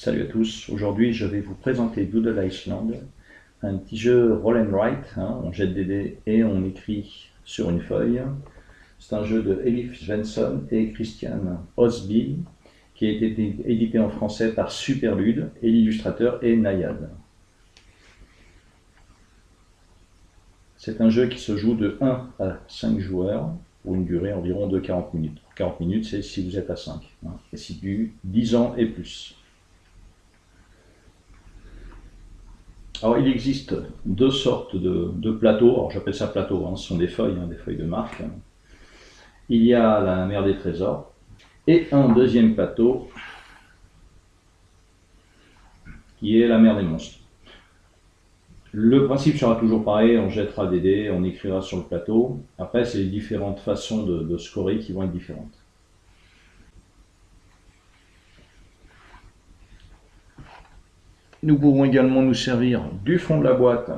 Salut à tous, aujourd'hui je vais vous présenter Doodle Iceland, un petit jeu roll and write, on jette des dés et on écrit sur une feuille. C'est un jeu de Elif Svensson et Christian Osby qui a été édité en français par Superlude et l'illustrateur est Nayad. C'est un jeu qui se joue de 1 à 5 joueurs pour une durée environ de 40 minutes. 40 minutes c'est si vous êtes à 5, et c'est du 10 ans et plus. Alors il existe deux sortes de plateaux, alors j'appelle ça plateau, ce sont des feuilles de marque. Il y a la mer des trésors et un deuxième plateau qui est la mer des monstres. Le principe sera toujours pareil, on jettera des dés, on écrira sur le plateau. Après c'est les différentes façons de scorer qui vont être différentes. Nous pouvons également nous servir du fond de la boîte,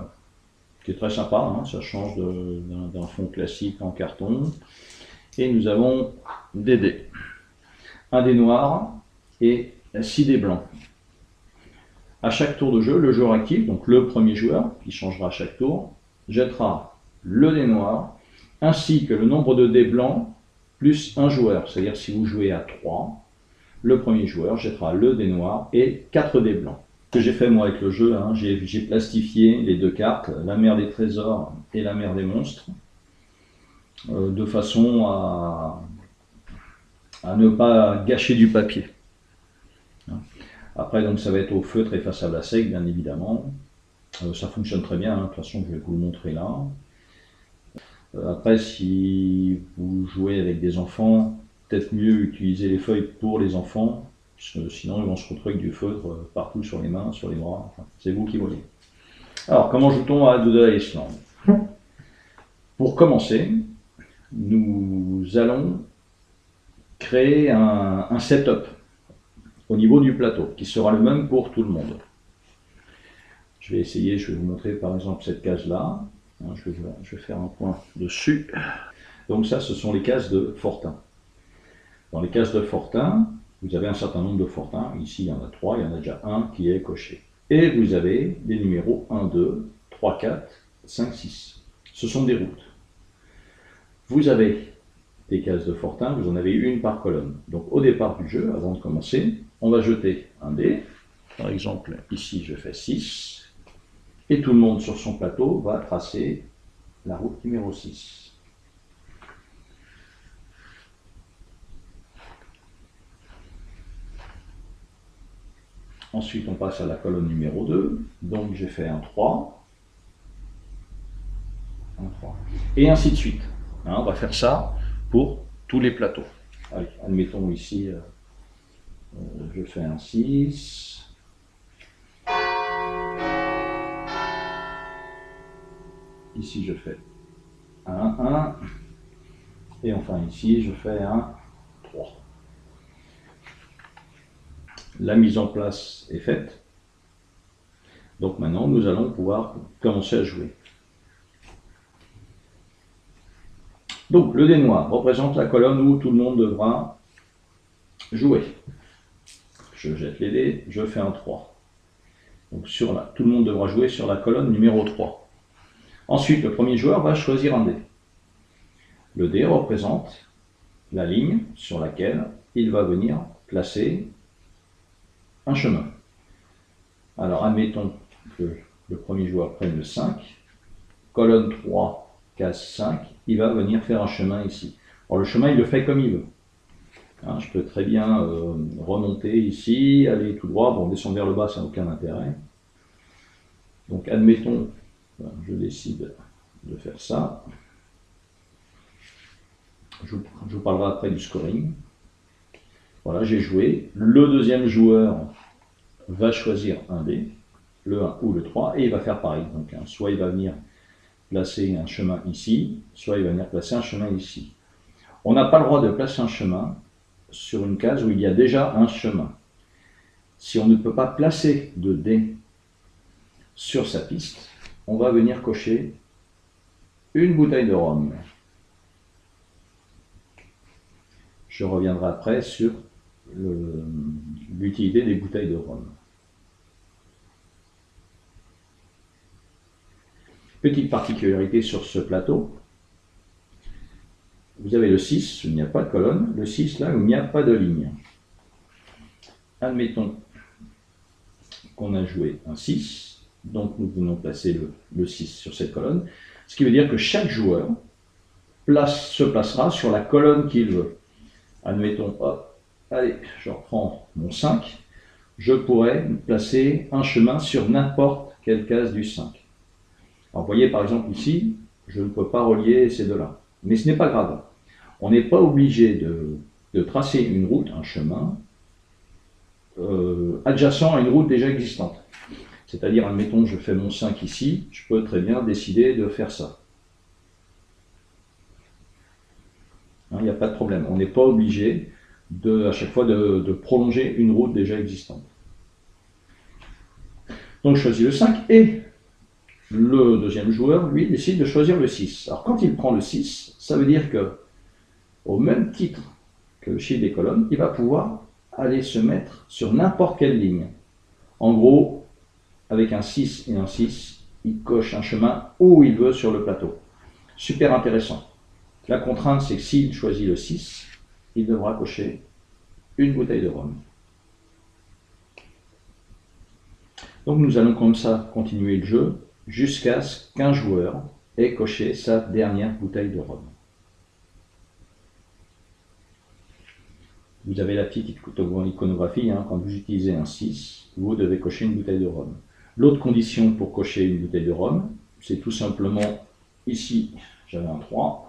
qui est très sympa, ça change d'un fond classique en carton. Et nous avons des dés. Un dé noir et 6 dés blancs. À chaque tour de jeu, le joueur actif, donc le premier joueur, qui changera à chaque tour, jettera le dé noir, ainsi que le nombre de dés blancs, plus un joueur. C'est-à-dire si vous jouez à 3, le premier joueur jettera le dé noir et 4 dés blancs. Ce que j'ai fait moi avec le jeu, j'ai plastifié les deux cartes, la mer des trésors et la mer des monstres, de façon à ne pas gâcher du papier. Après donc ça va être au feutre effaçable à sec bien évidemment, ça fonctionne très bien, de toute façon je vais vous le montrer là. Après si vous jouez avec des enfants, peut-être mieux utiliser les feuilles pour les enfants, parce que sinon ils vont se retrouver avec du feutre partout sur les mains, sur les bras, enfin, c'est vous qui voyez. Alors comment joue-t-on à Doodle Iceland? Pour commencer, nous allons créer un setup au niveau du plateau qui sera le même pour tout le monde. Je vais vous montrer par exemple cette case là, je vais faire un point dessus. Donc ça ce sont les cases de fortin. Dans les cases de fortin, vous avez un certain nombre de fortins, ici il y en a 3, il y en a déjà un qui est coché. Et vous avez des numéros 1, 2, 3, 4, 5, 6. Ce sont des routes. Vous avez des cases de fortin, vous en avez une par colonne. Donc au départ du jeu, avant de commencer, on va jeter un dé. Par exemple, ici je fais 6. Et tout le monde sur son plateau va tracer la route numéro 6. Ensuite, on passe à la colonne numéro 2. Donc j'ai fait un 3. Un 3. Et ainsi de suite. On va faire ça pour tous les plateaux. Allez, admettons ici, je fais un 6. Ici, je fais un 1. Et enfin ici, je fais un 3. La mise en place est faite. Donc maintenant, nous allons pouvoir commencer à jouer. Donc le dé noir représente la colonne où tout le monde devra jouer. Je jette les dés, je fais un 3. Donc tout le monde devra jouer sur la colonne numéro 3. Ensuite, le premier joueur va choisir un dé. Le dé représente la ligne sur laquelle il va venir placer un chemin. Alors admettons que le premier joueur prenne le 5, colonne 3, case 5, il va venir faire un chemin ici. Alors le chemin il le fait comme il veut. Je peux très bien remonter ici, aller tout droit, bon descendre vers le bas ça n'a aucun intérêt. Donc admettons, je décide de faire ça. Je vous parlerai après du scoring. Voilà, j'ai joué. Le deuxième joueur va choisir un dé, le 1 ou le 3, et il va faire pareil. Donc, soit il va venir placer un chemin ici, soit il va venir placer un chemin ici. On n'a pas le droit de placer un chemin sur une case où il y a déjà un chemin. Si on ne peut pas placer de dé sur sa piste, on va venir cocher une bouteille de rhum. Je reviendrai après sur l'utilité des bouteilles de rhum. Petite particularité sur ce plateau, vous avez le 6, où il n'y a pas de colonne, le 6 là où il n'y a pas de ligne. Admettons qu'on a joué un 6, donc nous venons placer le 6 sur cette colonne, ce qui veut dire que chaque joueur se placera sur la colonne qu'il veut. Admettons, hop, allez, je reprends mon 5, je pourrais placer un chemin sur n'importe quelle case du 5. Alors, vous voyez par exemple ici, je ne peux pas relier ces deux-là. Mais ce n'est pas grave. On n'est pas obligé de tracer une route, un chemin, adjacent à une route déjà existante. C'est-à-dire, admettons, je fais mon 5 ici, je peux très bien décider de faire ça. Il n'y a pas de problème. On n'est pas obligé à chaque fois de prolonger une route déjà existante. Donc je choisis le 5 et le deuxième joueur, lui, décide de choisir le 6. Alors quand il prend le 6, ça veut dire que, au même titre que le chiffre des colonnes, il va pouvoir aller se mettre sur n'importe quelle ligne. En gros, avec un 6 et un 6, il coche un chemin où il veut sur le plateau. Super intéressant. La contrainte, c'est que s'il choisit le 6, il devra cocher une bouteille de rhum. Donc nous allons comme ça continuer le jeu jusqu'à ce qu'un joueur ait coché sa dernière bouteille de rhum. Vous avez la petite iconographie, quand vous utilisez un 6, vous devez cocher une bouteille de rhum. L'autre condition pour cocher une bouteille de rhum, c'est tout simplement, ici, j'avais un 3.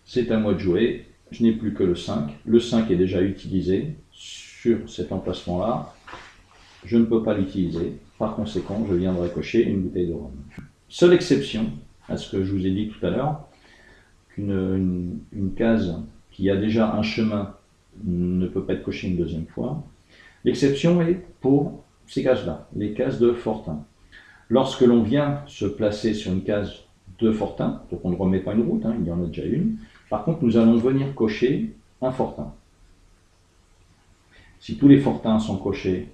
C'est à moi de jouer, je n'ai plus que le 5. Le 5 est déjà utilisé sur cet emplacement-là. Je ne peux pas l'utiliser. Par conséquent, je viendrai cocher une bouteille de rhum. Seule exception à ce que je vous ai dit tout à l'heure, qu'une case qui a déjà un chemin ne peut pas être cochée une deuxième fois. L'exception est pour ces cases-là, les cases de fortin. Lorsque l'on vient se placer sur une case de fortin, donc on ne remet pas une route, il y en a déjà une. Par contre, nous allons venir cocher un fortin. Si tous les fortins sont cochés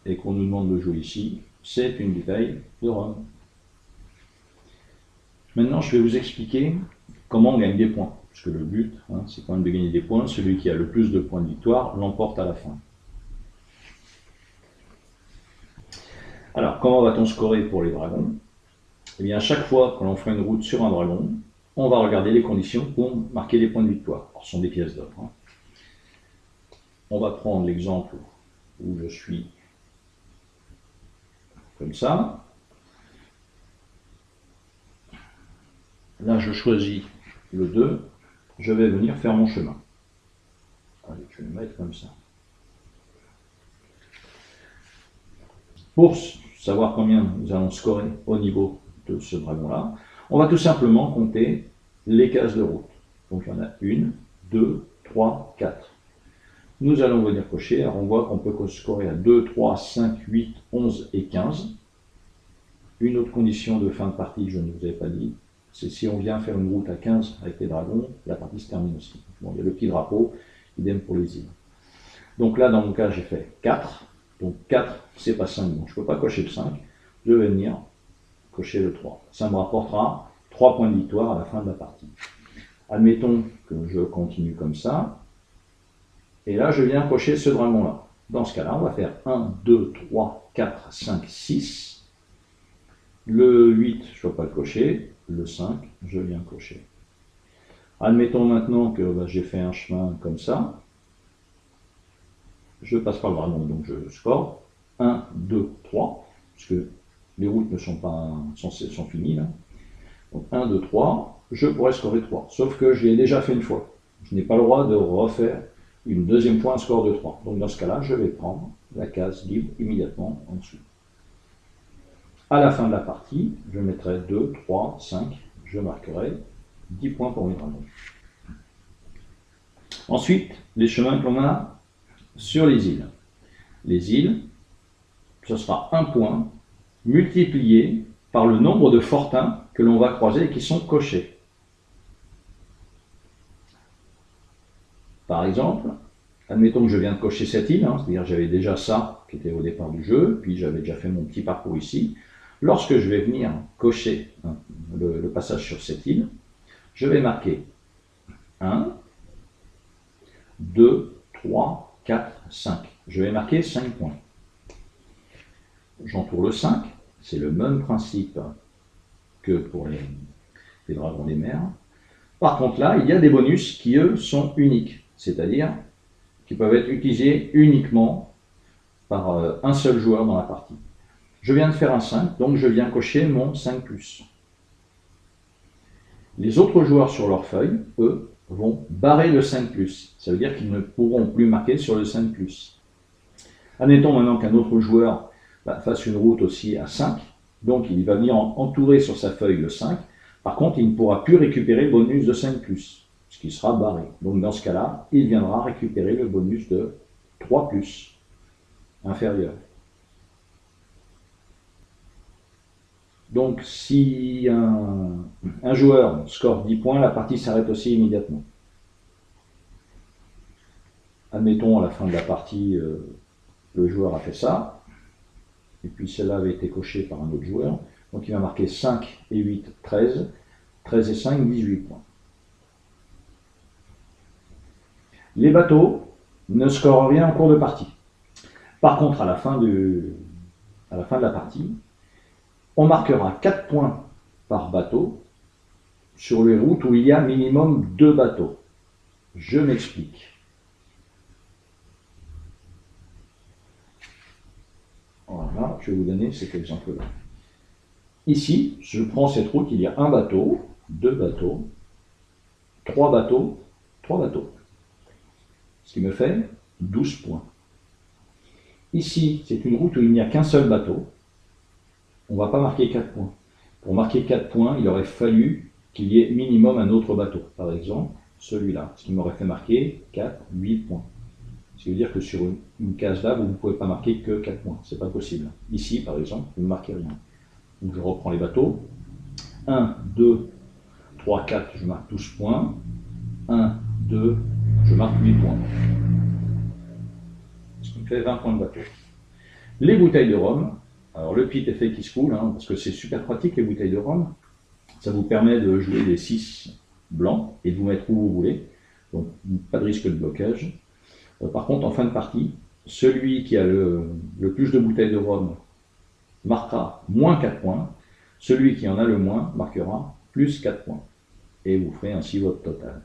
et qu'on nous demande de jouer ici, c'est une bouteille de rhum. Maintenant, je vais vous expliquer comment on gagne des points. Parce que le but, c'est quand même de gagner des points. Celui qui a le plus de points de victoire l'emporte à la fin. Alors, comment va-t-on scorer pour les dragons? Eh bien, à chaque fois que l'on fera une route sur un dragon, on va regarder les conditions pour marquer les points de victoire. Alors, ce sont des pièces d'or. On va prendre l'exemple où je suis comme ça. Là, je choisis le 2. Je vais venir faire mon chemin. Allez, je vais le mettre comme ça. Pour savoir combien nous allons scorer au niveau de ce dragon-là, on va tout simplement compter les cases de route. Donc il y en a 1, 2, 3, 4. Nous allons venir cocher. Alors on voit qu'on peut scorer à 2, 3, 5, 8, 11 et 15. Une autre condition de fin de partie que je ne vous avais pas dit, c'est si on vient faire une route à 15 avec les dragons, la partie se termine aussi. Bon, il y a le petit drapeau, idem pour les îles. Donc là, dans mon cas, j'ai fait 4. Donc 4, c'est pas 5, donc je ne peux pas cocher le 5. Je vais venir cocher le 3. Ça me rapportera 3 points de victoire à la fin de la partie. Admettons que je continue comme ça. Et là, je viens cocher ce dragon-là. Dans ce cas-là, on va faire 1, 2, 3, 4, 5, 6. Le 8, je ne peux pas le cocher. Le 5, je viens cocher. Admettons maintenant que j'ai fait un chemin comme ça. Je passe par le dragon, donc je score 1, 2, 3, puisque les routes ne sont pas sont finies là. Donc 1, 2, 3, je pourrais scorer 3, sauf que je l'ai déjà fait une fois. Je n'ai pas le droit de refaire une deuxième fois un score de 3. Donc dans ce cas-là, je vais prendre la case libre immédiatement en dessous. À la fin de la partie, je mettrai 2, 3, 5, je marquerai 10 points pour mes dragons. Ensuite, les chemins que l'on a sur les îles. Les îles, ce sera un point multiplié par le nombre de fortins que l'on va croiser et qui sont cochés. Par exemple, admettons que je viens de cocher cette île, c'est-à-dire j'avais déjà ça qui était au départ du jeu, puis j'avais déjà fait mon petit parcours ici. Lorsque je vais venir cocher le passage sur cette île, je vais marquer 1, 2, 3, 4, 5. Je vais marquer 5 points. J'entoure le 5, c'est le même principe que pour les dragons des mers. Par contre là, il y a des bonus qui eux sont uniques, c'est-à-dire qui peuvent être utilisés uniquement par un seul joueur dans la partie. Je viens de faire un 5, donc je viens cocher mon 5+. Les autres joueurs sur leur feuille, eux, vont barrer le 5+. Ça veut dire qu'ils ne pourront plus marquer sur le 5+. Admettons maintenant qu'un autre joueur fasse une route aussi à 5, donc il va venir entourer sur sa feuille le 5. Par contre, il ne pourra plus récupérer le bonus de 5+, ce qui sera barré. Donc dans ce cas-là, il viendra récupérer le bonus de 3+, inférieur. Donc si un joueur score 10 points, la partie s'arrête aussi immédiatement. Admettons à la fin de la partie, le joueur a fait ça, et puis celle-là avait été cochée par un autre joueur, donc il va marquer 5 et 8, 13, 13 et 5, 18 points. Les bateaux ne scorent rien en cours de partie. Par contre, à la fin de la partie, on marquera 4 points par bateau sur les routes où il y a minimum 2 bateaux. Je m'explique. Voilà, je vais vous donner cet exemple-là. Ici, je prends cette route, il y a un bateau, 2 bateaux, 3 bateaux, 3 bateaux. Ce qui me fait 12 points. Ici, c'est une route où il n'y a qu'un seul bateau. On ne va pas marquer 4 points. Pour marquer 4 points, il aurait fallu qu'il y ait minimum un autre bateau. Par exemple, celui-là, ce qui m'aurait fait marquer 4, 8 points. Ce qui veut dire que sur une case là, vous ne pouvez pas marquer que 4 points. Ce n'est pas possible. Ici, par exemple, vous ne marquez rien. Donc je reprends les bateaux. 1, 2, 3, 4, je marque 12 points. 1, 2, je marque 8 points. Ce qui me fait 20 points de bateau. Les bouteilles de rhum. Alors le petit effet qui se coule, parce que c'est super pratique les bouteilles de rhum. Ça vous permet de jouer des 6 blancs et de vous mettre où vous voulez. Donc pas de risque de blocage. Par contre, en fin de partie, celui qui a le plus de bouteilles de rhum marquera moins 4 points. Celui qui en a le moins marquera plus 4 points. Et vous ferez ainsi votre total.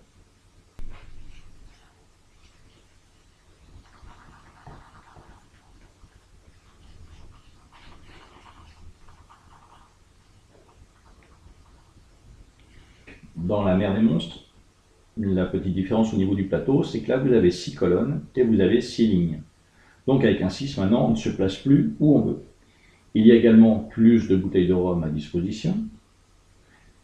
Dans la mer des monstres, la petite différence au niveau du plateau, c'est que là vous avez 6 colonnes et vous avez 6 lignes. Donc avec un 6, maintenant on ne se place plus où on veut. Il y a également plus de bouteilles de rhum à disposition.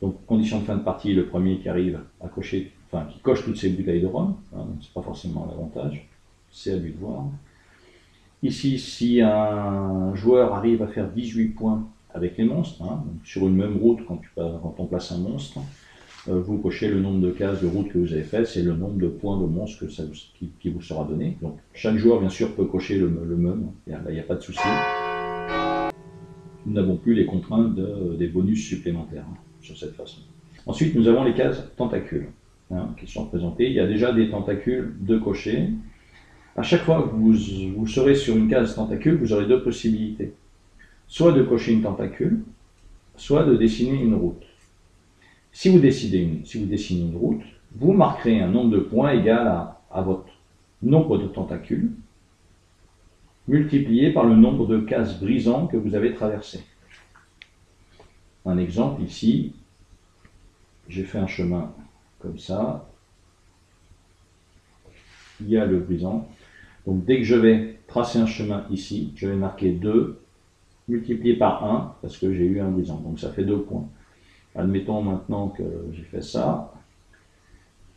Donc condition de fin de partie, le premier qui arrive à cocher, enfin qui coche toutes ces bouteilles de rhum, c'est pas forcément l'avantage, c'est à lui de voir. Ici, si un joueur arrive à faire 18 points avec les monstres, donc sur une même route quand on place un monstre, vous cochez le nombre de cases de route que vous avez fait, c'est le nombre de points de monstre qui vous sera donné. Donc chaque joueur bien sûr peut cocher le même, il n'y a pas de souci. Nous n'avons plus les contraintes des bonus supplémentaires sur cette façon. Ensuite nous avons les cases tentacules qui sont représentées. Il y a déjà des tentacules de cocher. À chaque fois que vous serez sur une case tentacule, vous aurez 2 possibilités. Soit de cocher une tentacule, soit de dessiner une route. Si vous dessinez une route, vous marquerez un nombre de points égal à votre nombre de tentacules, multiplié par le nombre de cases brisants que vous avez traversées. Un exemple ici, j'ai fait un chemin comme ça, il y a le brisant, donc dès que je vais tracer un chemin ici, je vais marquer 2 multiplié par 1 parce que j'ai eu un brisant, donc ça fait 2 points. Admettons maintenant que j'ai fait ça.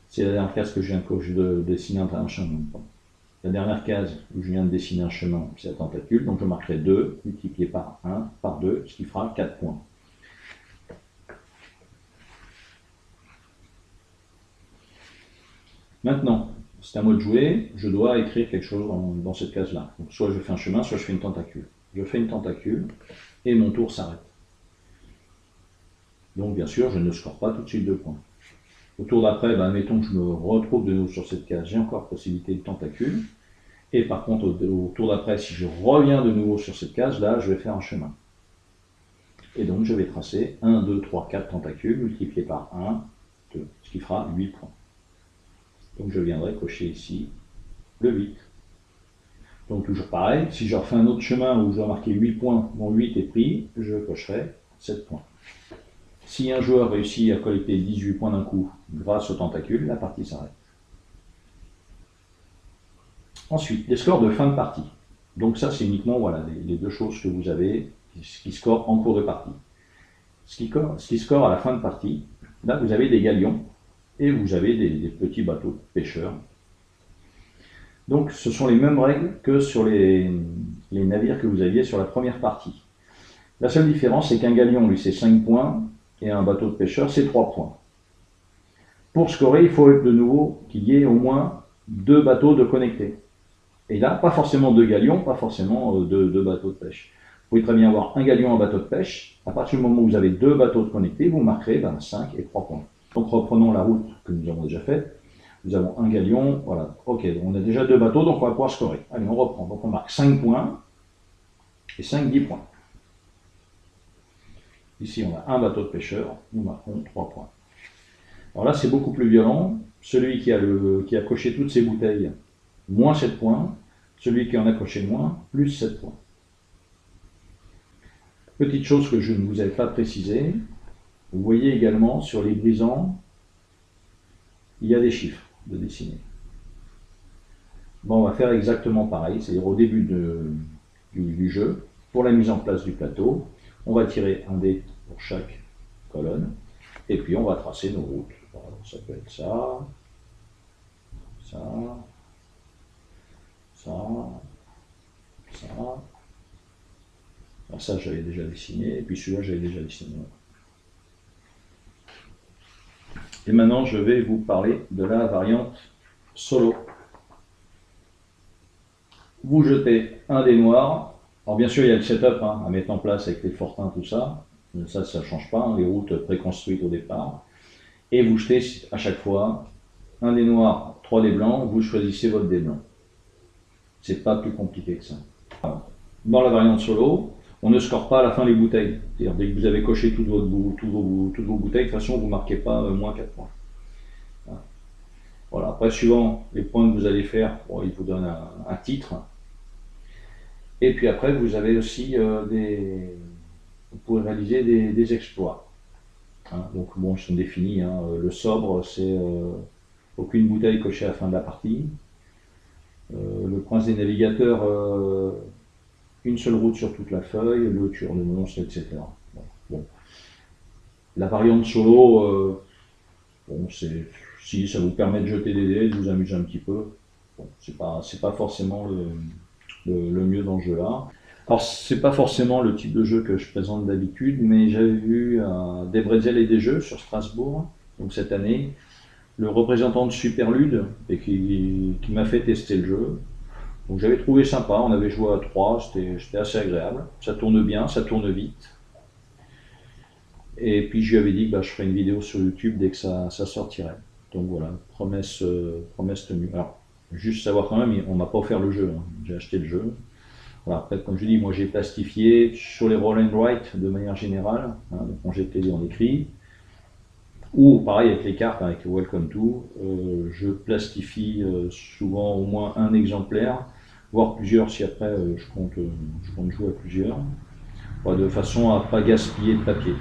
C'est la dernière case que je viens de dessiner un chemin. La dernière case où je viens de dessiner un chemin, c'est la tentacule. Donc je marquerai 2 multiplié par 1 par 2, ce qui fera 4 points. Maintenant, c'est à moi de jouer, je dois écrire quelque chose dans cette case-là. Donc soit je fais un chemin, soit je fais une tentacule. Je fais une tentacule et mon tour s'arrête. Donc bien sûr, je ne score pas tout de suite 2 points. Au tour d'après, admettons que je me retrouve de nouveau sur cette case, j'ai encore possibilité de tentacule. Et par contre, au tour d'après, si je reviens de nouveau sur cette case, là, je vais faire un chemin. Et donc, je vais tracer 1, 2, 3, 4 tentacules multipliés par 1, 2, ce qui fera 8 points. Donc, je viendrai cocher ici le 8. Donc, toujours pareil, si je refais un autre chemin où je dois marquer 8 points, mon 8 est pris, je cocherai 7 points. Si un joueur réussit à collecter 18 points d'un coup grâce au tentacule, la partie s'arrête. Ensuite, les scores de fin de partie. Donc ça, c'est uniquement voilà, les deux choses que vous avez qui scorent en cours de partie. Ce qui score à la fin de partie, là, vous avez des galions et vous avez des petits bateaux de pêcheurs. Donc, ce sont les mêmes règles que sur les navires que vous aviez sur la première partie. La seule différence, c'est qu'un galion, lui, c'est 5 points et un bateau de pêcheur, c'est 3 points. Pour scorer, il faut de nouveau qu'il y ait au moins 2 bateaux de connectés. Et là, pas forcément 2 galions, pas forcément 2 bateaux de pêche. Vous pouvez très bien avoir un galion, un bateau de pêche. À partir du moment où vous avez 2 bateaux de connectés, vous marquerez 5 et 3 points. Donc reprenons la route que nous avons déjà faite. Nous avons un galion, voilà. Ok, on a déjà 2 bateaux, donc on va pouvoir scorer. Allez, on reprend. Donc on marque 5 points et 5, 10 points. Ici, on a un bateau de pêcheur, nous marquons 3 points. Alors là, c'est beaucoup plus violent. Celui qui a coché toutes ses bouteilles, moins 7 points. Celui qui en a coché moins, plus 7 points. Petite chose que je ne vous avais pas précisé, vous voyez également sur les brisants, il y a des chiffres de dessinés. Bon, on va faire exactement pareil, c'est-à-dire au début du jeu, pour la mise en place du plateau, on va tirer un dé pour chaque colonne, et puis on va tracer nos routes. Alors, ça peut être ça, ça, ça, ça. Alors ça, j'avais déjà dessiné, et puis celui-là, j'avais déjà dessiné. Et maintenant, je vais vous parler de la variante solo. Vous jetez un dé noir. Alors bien sûr, il y a le setup à mettre en place avec les fortins, tout ça. Ça ne change pas, les routes préconstruites au départ. Et vous jetez à chaque fois un dé noir, 3 dés blancs, vous choisissez votre dé blanc. C'est pas plus compliqué que ça. Dans la variante solo, on ne score pas à la fin les bouteilles. C'est-à-dire dès que vous avez coché toutes vos bouteilles, de toute façon, vous ne marquez pas moins 4 points. Voilà. Après, suivant les points que vous allez faire, bon, il vous donne un titre. Et puis après, vous avez aussi vous pouvez réaliser des exploits. Donc bon, ils sont définis. Le sobre, c'est aucune bouteille cochée à la fin de la partie. Le prince des navigateurs, une seule route sur toute la feuille, le tueur de monstres, etc. Bon. La variante solo, bon, si ça vous permet de jeter des dés, de vous amuser un petit peu, bon, c'est pas forcément le mieux dans ce jeu-là. Alors, c'est pas forcément le type de jeu que je présente d'habitude, mais j'avais vu des Bretzel et des jeux sur Strasbourg, donc cette année, le représentant de Superlude, et qui m'a fait tester le jeu. Donc j'avais trouvé sympa, on avait joué à 3, c'était assez agréable. Ça tourne bien, ça tourne vite. Et puis je lui avais dit que je ferais une vidéo sur YouTube dès que ça sortirait. Donc voilà, promesse tenue. Alors, juste savoir quand même, on m'a pas offert le jeu, j'ai acheté le jeu. Voilà, après, comme je dis, moi j'ai plastifié sur les roll and write de manière générale, donc on jette les dés en écrit. Ou pareil avec les cartes, avec Welcome to, je plastifie souvent au moins un exemplaire, voire plusieurs si après je compte jouer à plusieurs, voilà, de façon à ne pas gaspiller de papier.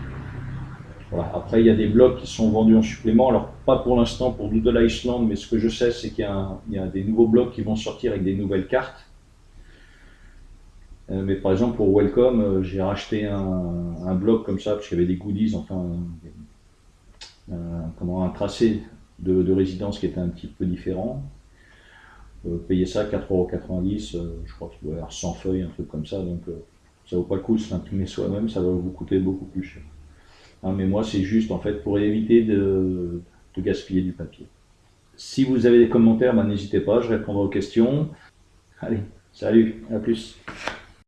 Voilà. Après il y a des blocs qui sont vendus en supplément, alors pas pour l'instant pour Doodle Iceland, mais ce que je sais c'est qu'il y a des nouveaux blocs qui vont sortir avec des nouvelles cartes. Mais par exemple pour Welcome, j'ai racheté un bloc comme ça, parce qu'il y avait des goodies, enfin un tracé de résidence qui était un petit peu différent. Payer ça 4,90 €, je crois qu'il doit y avoir 100 feuilles, un truc comme ça, donc ça vaut pas le coup de s'imprimer soi-même, ça va vous coûter beaucoup plus cher. Mais moi c'est juste en fait pour éviter de gaspiller du papier. Si vous avez des commentaires, ben, n'hésitez pas, je répondrai aux questions. Allez, salut, à plus.